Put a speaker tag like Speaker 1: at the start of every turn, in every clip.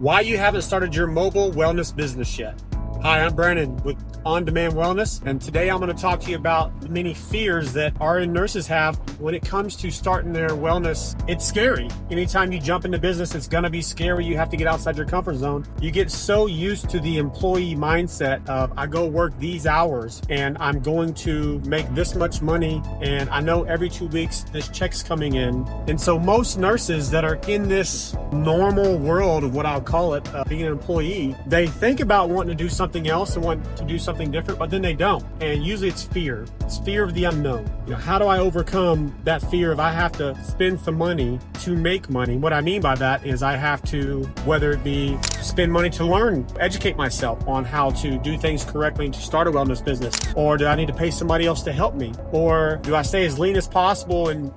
Speaker 1: Why you haven't started your mobile wellness business yet. Hi, I'm Brandon with On Demand Wellness, and today I'm going to talk to you about the many fears that RN nurses have when it comes to starting their wellness. It's scary. Anytime you jump into business, it's going to be scary. You have to get outside your comfort zone. You get so used to the employee mindset of, I go work these hours and I'm going to make this much money, and I know every 2 weeks this check's coming in. And so most nurses that are in this normal world of what I'll call it, being an employee, they think about wanting to do something else and want to do something different, but then they don't. And usually it's fear. It's fear of the unknown. How do I overcome that fear of I have to spend some money to make money? What I mean by that is I have to, whether it be spend money to learn, educate myself on how to do things correctly and to start a wellness business, or do I need to pay somebody else to help me? Or do I stay as lean as possible and,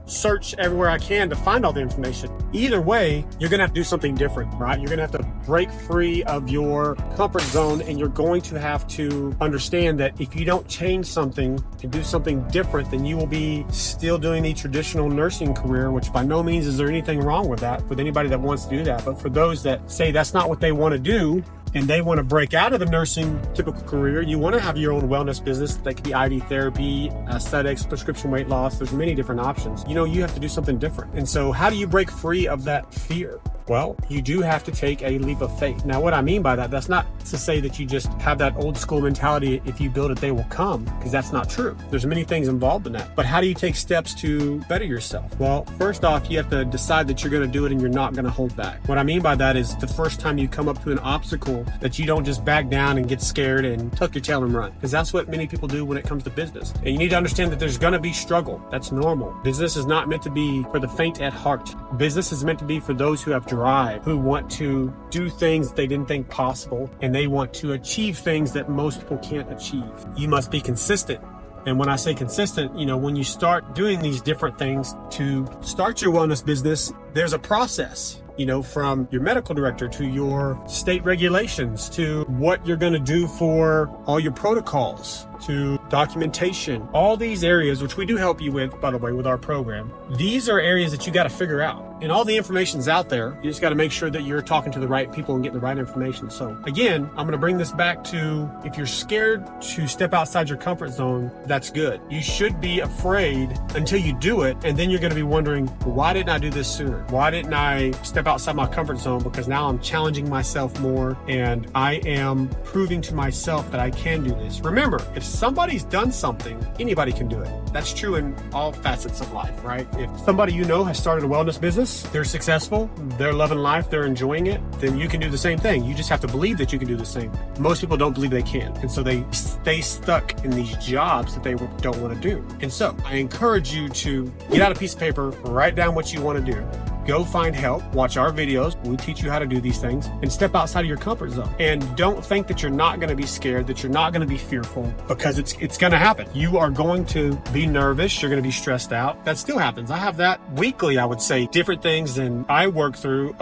Speaker 1: search everywhere I can to find all the information? Either way, you're going to have to do something different, right? You're going to have to break free of your comfort zone, and you're going to have to understand that if you don't change something and do something different, then you will be still doing the traditional nursing career, which by no means is there anything wrong with that, with anybody that wants to do that. But for those that say that's not what they want to do, and they want to break out of the nursing typical career, you want to have your own wellness business. That could be IV therapy, aesthetics, prescription weight loss. There's many different options. You have to do something different. And so how do you break free of that fear? Well, you do have to take a leap of faith. Now, what I mean by that, that's not to say that you just have that old school mentality, if you build it, they will come, because that's not true. There's many things involved in that. But how do you take steps to better yourself? Well, first off, you have to decide that you're going to do it and you're not going to hold back. What I mean by that is the first time you come up to an obstacle, that you don't just back down and get scared and tuck your tail and run, because that's what many people do when it comes to business. And you need to understand that there's going to be struggle. That's normal. Business is not meant to be for the faint at heart. Business is meant to be for those who have drive, who want to do things that they didn't think possible, and they want to achieve things that most people can't achieve. You must be consistent. And when I say consistent, when you start doing these different things to start your wellness business, there's a process. From your medical director to your state regulations to what you're going to do for all your protocols to documentation, all these areas, which we do help you with, by the way, with our program. These are areas that you got to figure out. And all the information's out there. You just got to make sure that you're talking to the right people and getting the right information. So again, I'm going to bring this back to, if you're scared to step outside your comfort zone, that's good. You should be afraid until you do it. And then you're going to be wondering, why didn't I do this sooner? Why didn't I step outside my comfort zone? Because now I'm challenging myself more and I am proving to myself that I can do this. Remember, if somebody's done something, anybody can do it. That's true in all facets of life, right? If somebody has started a wellness business, they're successful, they're loving life, they're enjoying it, then you can do the same thing. You just have to believe that you can do the same. Most people don't believe they can. And so they stay stuck in these jobs that they don't want to do. And so I encourage you to get out a piece of paper, write down what you want to do. Go find help, watch our videos. We teach you how to do these things, and step outside of your comfort zone. And don't think that you're not going to be scared, that you're not going to be fearful, because it's going to happen. You are going to be nervous. You're going to be stressed out. That still happens. I have that weekly, I would say, different things, and I work through,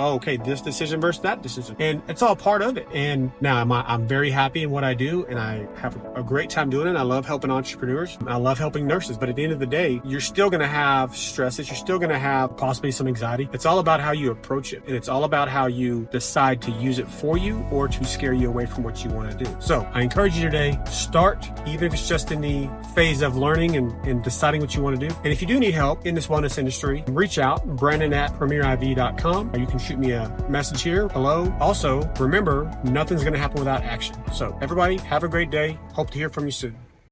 Speaker 1: this decision versus that decision. And it's all part of it. And now I'm very happy in what I do, and I have a great time doing it. I love helping entrepreneurs. I love helping nurses. But at the end of the day, you're still going to have stresses. You're still going to have possibly some anxiety. It's all about how you approach it, and it's all about how you decide to use it for you or to scare you away from what you want to do. So I encourage you today, start, even if it's just in the phase of learning and deciding what you want to do. And if you do need help in this wellness industry, reach out, brandon@premieriv.com, or you can shoot me a message here. Hello. Also, remember, nothing's going to happen without action. So everybody, have a great day. Hope to hear from you soon.